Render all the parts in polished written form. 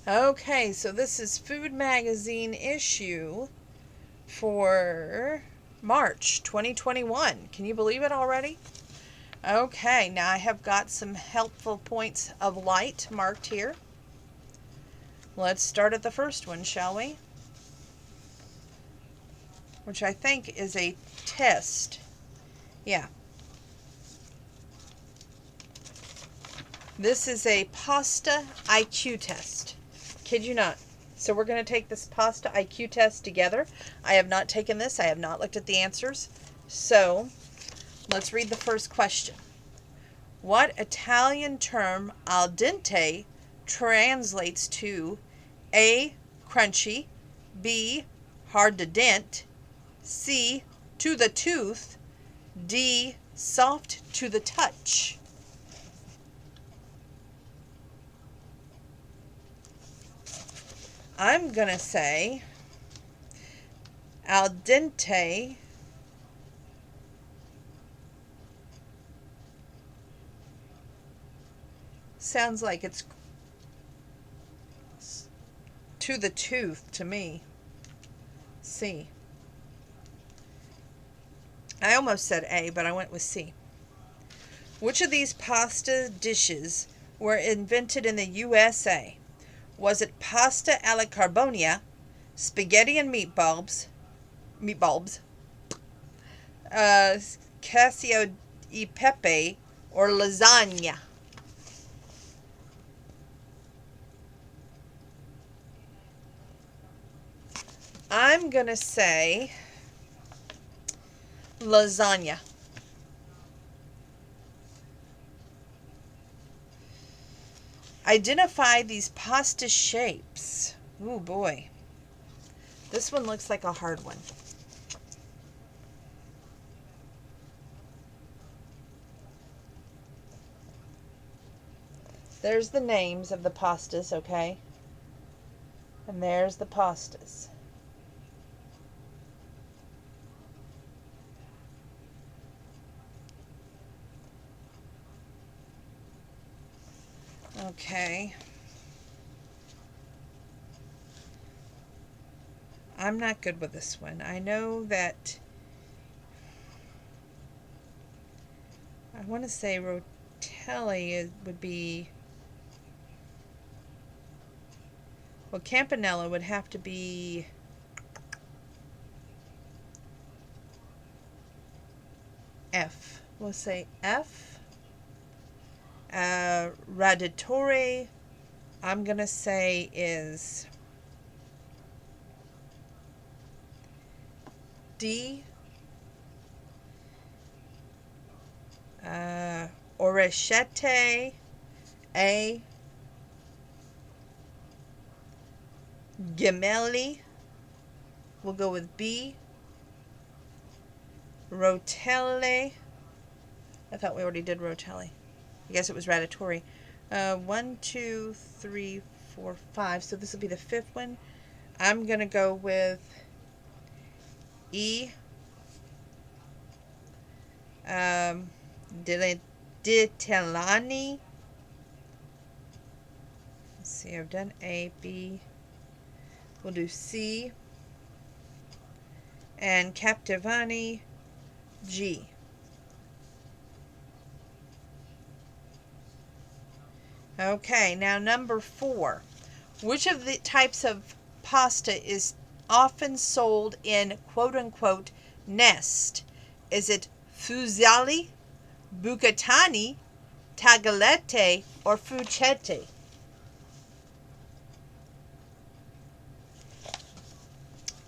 Okay, so this is Food Magazine issue for March 2021. Can you believe it already? Okay, now I have got some helpful points of light marked here. Let's start at the first one, shall we? Which I think is a test. Yeah. This is a pasta IQ test. Kid you not. So we're going to take this pasta IQ test together. I have not taken this. I have not looked at the answers. So let's read the first question. What Italian term al dente translates to A. Crunchy, B. Hard to dent, C. To the tooth, D. Soft to the touch? I'm going to say al dente sounds like it's to the tooth to me. C. I almost said A, but I went with C. Which of these pasta dishes were invented in the USA? Was it pasta alla carbonia, spaghetti and meatballs, cacio e pepe, or lasagna? I'm going to say lasagna. Identify these pasta shapes. Ooh, boy. This one looks like a hard one. There's the names of the pastas, okay? And there's the pastas. Okay. I'm not good with this one. I know that I want to say rotelli would be, well, campanella would have to be F. We'll say F. Radiatore, I'm going to say is D. Orecchiette, A. Gemelli, we'll go with B. Rotelli, I thought we already did rotelli. I guess it was ratatouille. 1, 2, 3, 4, 5. So this will be the fifth one. I'm going to go with E. Ditellani. Let's see, I've done A, B. We'll do C. And Captivani, G. Okay, now number 4. Which of the types of pasta is often sold in quote-unquote nest? Is it fusilli, bucatini, tagliatelle, or fuccetti?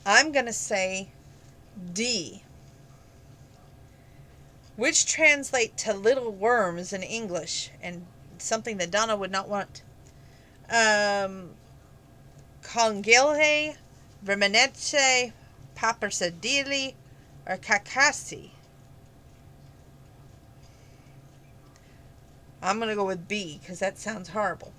I'm going to say D. Which translate to little worms in English, and something that Donna would not want. Congele, vermenece, papersadilli, or cacassi? I'm going to go with B because that sounds horrible.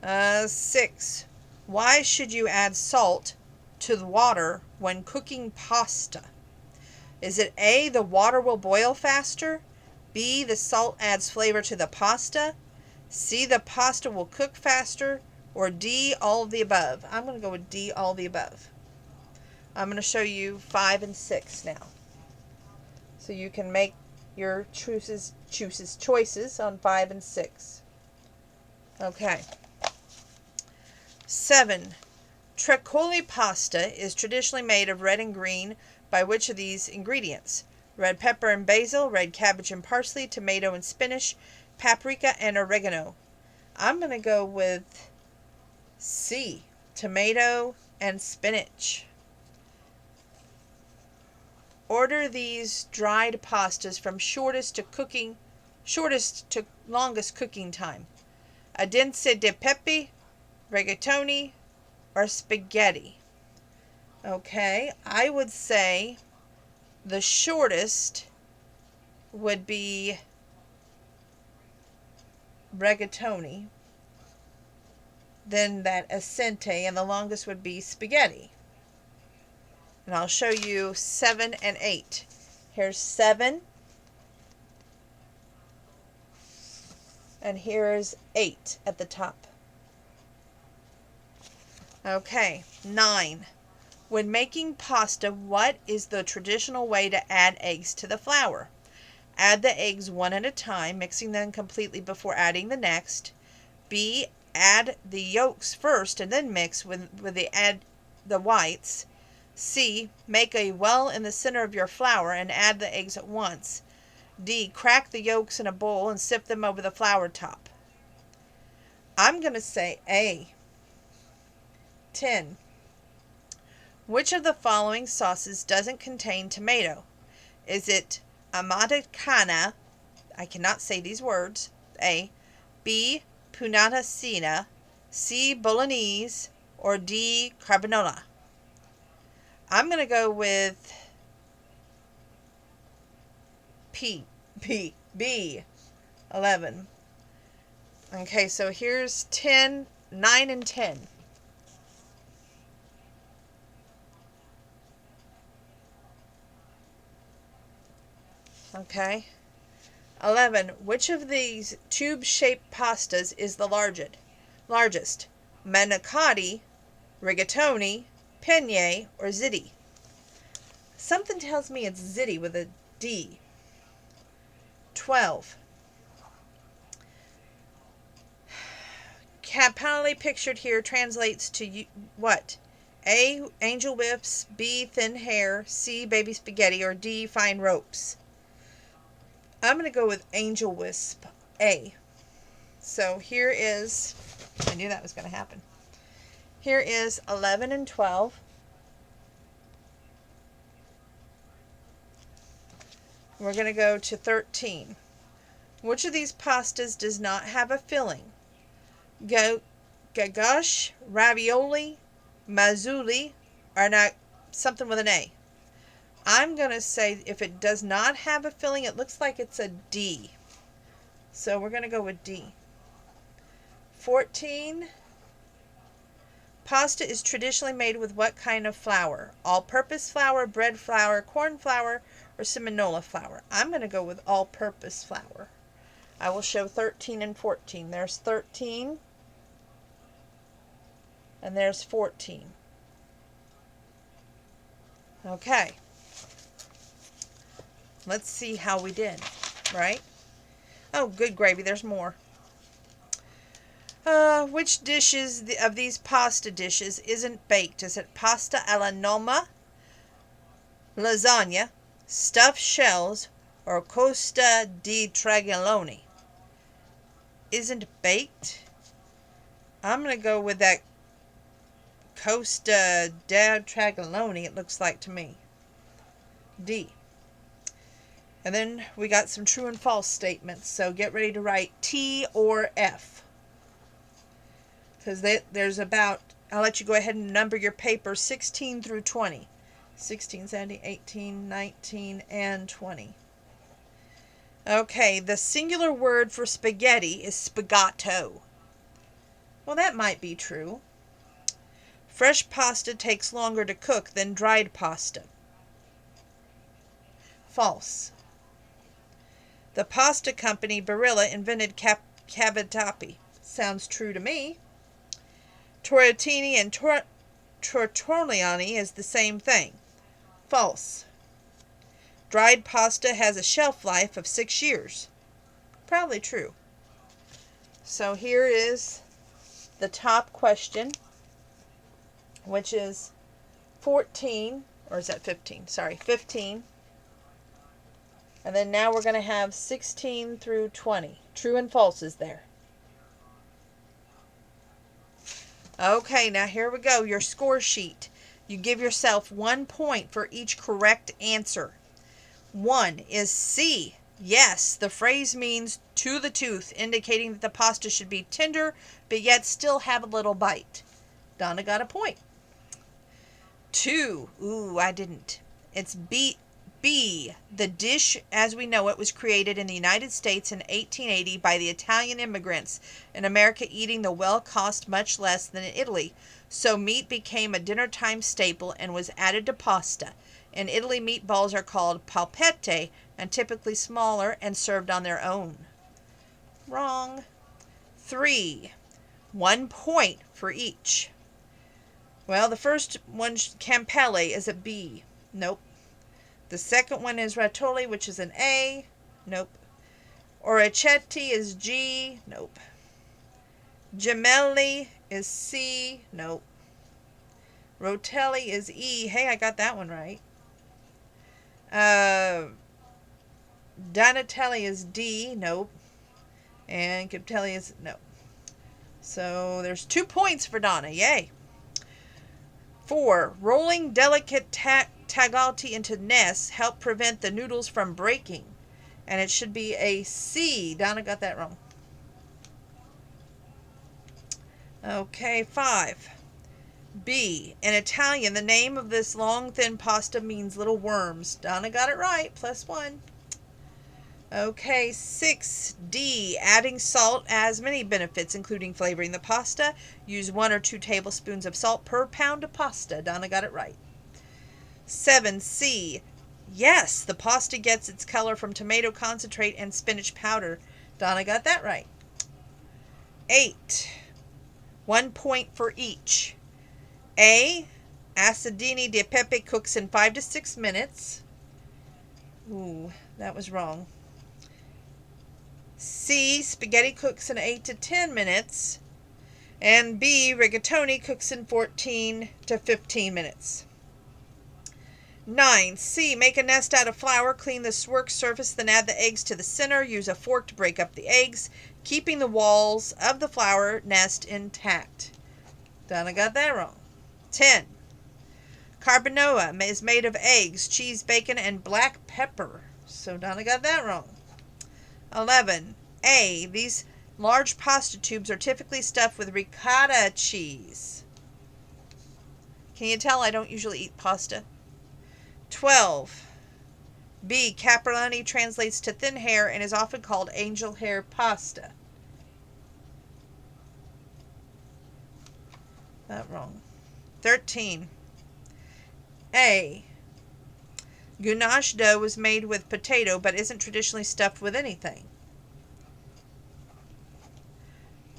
6. Why should you add salt to the water when cooking pasta? Is it A, the water will boil faster? B, the salt adds flavor to the pasta? C, the pasta will cook faster? or D, all of the above? I'm going to go with D, all of the above. I'm going to show you 5 and 6 now. So you can make your choices on 5 and 6. Okay. 7. Treccoli pasta is traditionally made of red and green by which of these ingredients? Red pepper and basil, red cabbage and parsley, tomato and spinach, paprika and oregano. I'm going to go with C, tomato and spinach. Order these dried pastas from shortest to longest cooking time. Adense de pepe, rigatoni, or spaghetti. Okay, I would say the shortest would be rigatoni, then that assente, and the longest would be spaghetti. And I'll show you 7 and 8. Here's 7, and here's 8 at the top. Okay, 9. When making pasta, what is the traditional way to add eggs to the flour? Add the eggs one at a time, mixing them completely before adding the next. B. Add the yolks first and then mix with the whites. C. Make a well in the center of your flour and add the eggs at once. D. Crack the yolks in a bowl and sift them over the flour top. I'm going to say A. 10. Which of the following sauces doesn't contain tomato? Is it Amatriciana? I cannot say these words. A. B. Punatasina. C. Bolognese. Or D. Carbonara. I'm going to go with B. 11. Okay, so here's 9 and 10. Okay. 11. Which of these tube-shaped pastas is the largest? Manicotti, rigatoni, penne, or ziti? Something tells me it's ziti with a D. 12. Capitally pictured here translates to what? A. Angel whips. B. Thin hair. C. Baby spaghetti. Or D. Fine ropes. I'm going to go with angel wisp, A. So here is, I knew that was going to happen. Here is 11 and 12. We're going to go to 13. Which of these pastas does not have a filling? Gagache, ravioli, mazzoli, or not something with an A. I'm going to say if it does not have a filling, it looks like it's a D. So we're going to go with D. 14. Pasta is traditionally made with what kind of flour? All-purpose flour, bread flour, corn flour, or seminola flour? I'm going to go with all-purpose flour. I will show 13 and 14. There's 13. And there's 14. Okay. Let's see how we did, right? Oh, good gravy. There's more. Which dishes of these pasta dishes isn't baked? Is it pasta alla noma, lasagna, stuffed shells, or costa di traglione? Isn't baked? I'm going to go with that costa di traglione, it looks like to me. D. And then we got some true and false statements. So get ready to write T or F. Because there's about, I'll let you go ahead and number your paper 16 through 20. 16, 17, 18, 19, and 20. Okay, the singular word for spaghetti is spagato. Well, that might be true. Fresh pasta takes longer to cook than dried pasta. False. The pasta company Barilla invented cavatappi. Sounds true to me. Tortellini and tortellini is the same thing. False. Dried pasta has a shelf life of 6 years. Probably true. So here is the top question, which is 14, or is that 15? Sorry, 15. And then now we're going to have 16 through 20. True and false is there. Okay, now here we go. Your score sheet. You give yourself 1 point for each correct answer. 1 is C. Yes, the phrase means to the tooth, indicating that the pasta should be tender, but yet still have a little bite. Donna got a point. 2. Ooh, I didn't. It's B. The dish as we know it was created in the United States in 1880 by the Italian immigrants in America, eating the well cost much less than in Italy. So meat became a dinner-time staple and was added to pasta. In Italy, meatballs are called polpette and typically smaller and served on their own. Wrong. 3. 1 point for each. Well, the first one, Campelle, is a B. Nope. The second one is Ravioli, which is an A. Nope. Orecchiette is G. Nope. Gemelli is C. Nope. Rotelli is E. Hey, I got that one right. Donatelli is D. Nope. And Captelli is no. So there's 2 points for Donna. Yay. 4. Rolling delicate tagliati into nests help prevent the noodles from breaking. And it should be a C. Donna got that wrong. Okay, 5. B. In Italian, the name of this long, thin pasta means little worms. Donna got it right. +1. Okay, 6. D. Adding salt has many benefits, including flavoring the pasta. Use 1 or 2 tablespoons of salt per pound of pasta. Donna got it right. 7. C. Yes, the pasta gets its color from tomato concentrate and spinach powder. Donna got that right. 8. 1 point for each. A. Acidini di pepe cooks in 5 to 6 minutes. Ooh, that was wrong. C. Spaghetti cooks in 8 to 10 minutes. And B. Rigatoni cooks in 14 to 15 minutes. 9. C. Make a nest out of flour. Clean the work surface, then add the eggs to the center. Use a fork to break up the eggs, keeping the walls of the flour nest intact. Donna got that wrong. 10. Carbonara is made of eggs, cheese, bacon, and black pepper. So Donna got that wrong. 11. A. These large pasta tubes are typically stuffed with ricotta cheese. Can you tell I don't usually eat pasta? 12. B. Capellini translates to thin hair and is often called angel hair pasta. That wrong. 13. A. Gouache dough was made with potato but isn't traditionally stuffed with anything.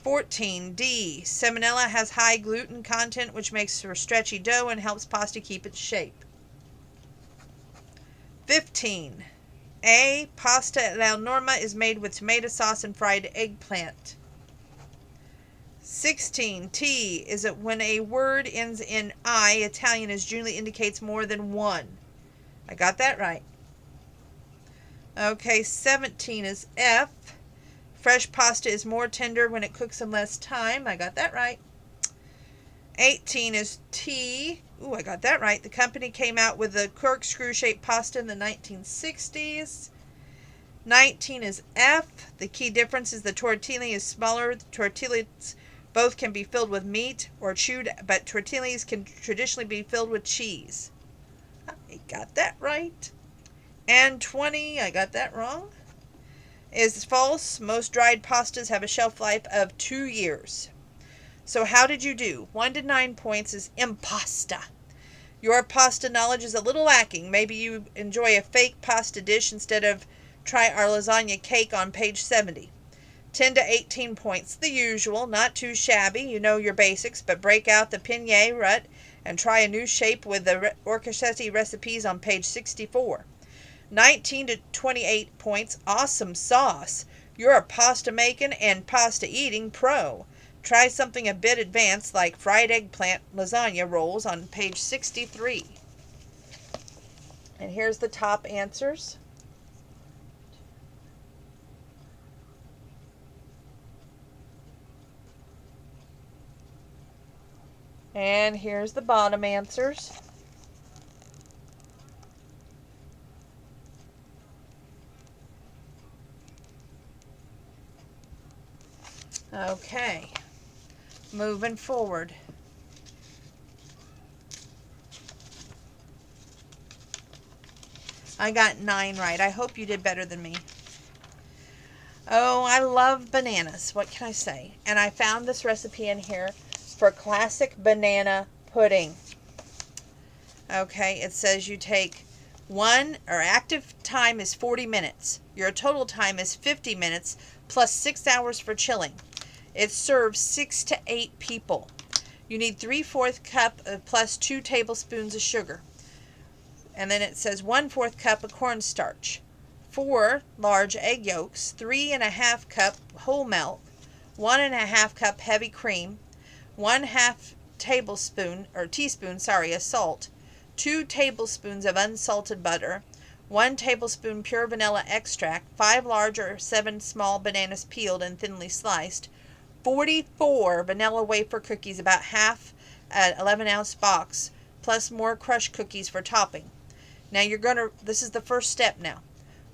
14. D. Seminella has high gluten content, which makes for stretchy dough and helps pasta keep its shape. 15. A. Pasta alla norma is made with tomato sauce and fried eggplant. 16. T is it when a word ends in I, Italian is generally indicates more than one. I got that right. Okay, 17 is F. Fresh pasta is more tender when it cooks in less time. I got that right. 18 is T. Ooh, I got that right. The company came out with the corkscrew-shaped pasta in the 1960s. 19 is F. The key difference is the tortellini is smaller. The tortillas both can be filled with meat or chewed, but tortillas can traditionally be filled with cheese. I got that right. And 20, I got that wrong, is false. Most dried pastas have a shelf life of 2 years. So how did you do? 1 to 9 points is impasta. Your pasta knowledge is a little lacking. Maybe you enjoy a fake pasta dish instead of try our lasagna cake on page 70. 10 to 18 points, the usual, not too shabby. You know your basics, but break out the penne rut and try a new shape with the Orecchiette recipes on page 64. 19 to 28 points, awesome sauce. You're a pasta making and pasta eating pro. Try something a bit advanced like fried eggplant lasagna rolls on page 63. And here's the top answers. And here's the bottom answers. Okay, moving forward. I got 9 right. I hope you did better than me. Oh, I love bananas. What can I say? And I found this recipe in here for classic banana pudding. Okay, it says you take active time is 40 minutes. Your total time is 50 minutes plus 6 hours for chilling. It serves 6 to 8 people. You need 3/4 cup plus 2 tablespoons of sugar. And then it says 1/4 cup of cornstarch, 4 large egg yolks, 3½ cup whole milk, 1½ cup heavy cream, 1/2 teaspoon of salt, 2 tablespoons of unsalted butter, 1 tablespoon pure vanilla extract, 5 large or 7 small bananas peeled and thinly sliced, 44 vanilla wafer cookies, about half an 11-ounce box, plus more crushed cookies for topping. Now this is the first step now.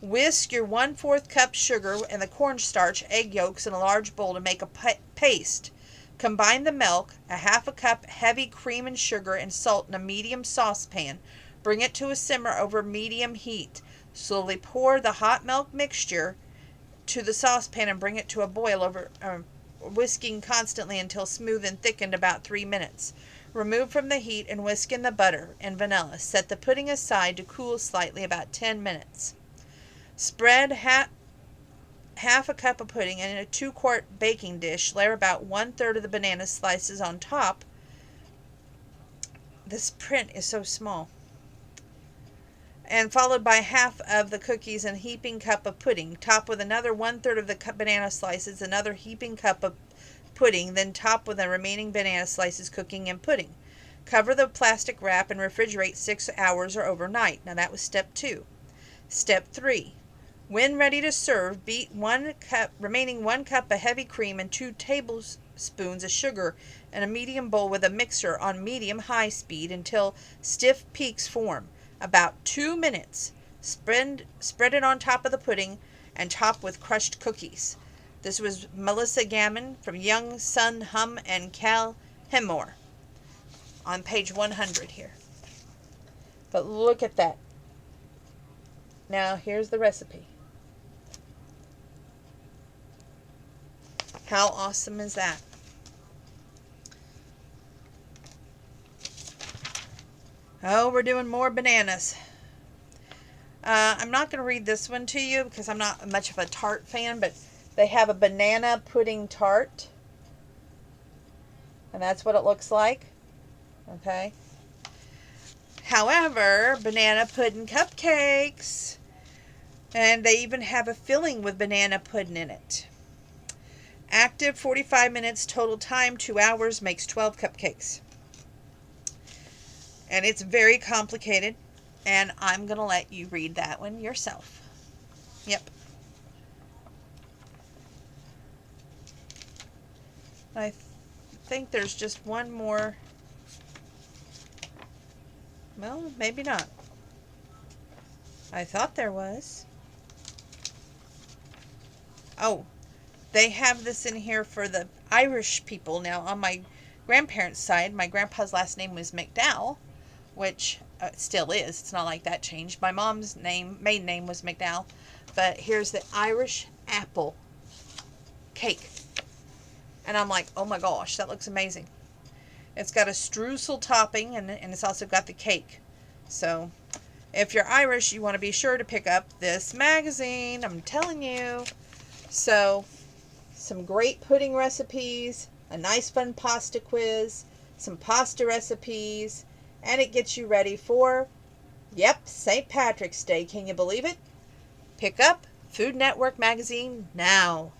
Whisk your 1/4 cup sugar and the cornstarch, egg yolks in a large bowl to make a paste. Combine the milk, a 1/2 cup heavy cream and sugar and salt in a medium saucepan. Bring it to a simmer over medium heat. Slowly pour the hot milk mixture to the saucepan and bring it to a boil whisking constantly until smooth and thickened about 3 minutes. Remove from the heat and whisk in the butter and vanilla. Set the pudding aside to cool slightly about 10 minutes. Spread half a cup of pudding in a 2-quart baking dish. Layer about 1/3 of the banana slices on top. This print is so small. And followed by half of the cookies and heaping cup of pudding. Top with another 1/3 of the banana slices, another heaping cup of pudding, then top with the remaining banana slices, cooking and pudding. Cover the plastic wrap and refrigerate 6 hours or overnight. Now that was step 2. Step 3. When ready to serve, beat remaining 1 cup of heavy cream and 2 tablespoons of sugar in a medium bowl with a mixer on medium-high speed until stiff peaks form. About 2 minutes. Spread it on top of the pudding and top with crushed cookies. This was Melissa Gammon from Young Sun Hum and Cal Hemore on page 100 here. But look at that. Now here's the recipe. How awesome is that? Oh, we're doing more bananas. I'm not going to read this one to you because I'm not much of a tart fan, but they have a banana pudding tart. And that's what it looks like. Okay. However, banana pudding cupcakes. And they even have a filling with banana pudding in it. Active 45 minutes, total time 2 hours, makes 12 cupcakes. And it's very complicated, and I'm going to let you read that one yourself. Yep. I think there's just one more. Well, maybe not. I thought there was. Oh, they have this in here for the Irish people. Now, on my grandparents' side, my grandpa's last name was McDowell, which still is. It's not like that changed. My mom's maiden name was McDowell. But here's the Irish apple cake. And I'm like, oh my gosh, that looks amazing. It's got a streusel topping, and it's also got the cake. So, if you're Irish, you want to be sure to pick up this magazine. I'm telling you. So, some great pudding recipes, a nice fun pasta quiz, some pasta recipes, and it gets you ready for, yep, St. Patrick's Day. Can you believe it? Pick up Food Network magazine now.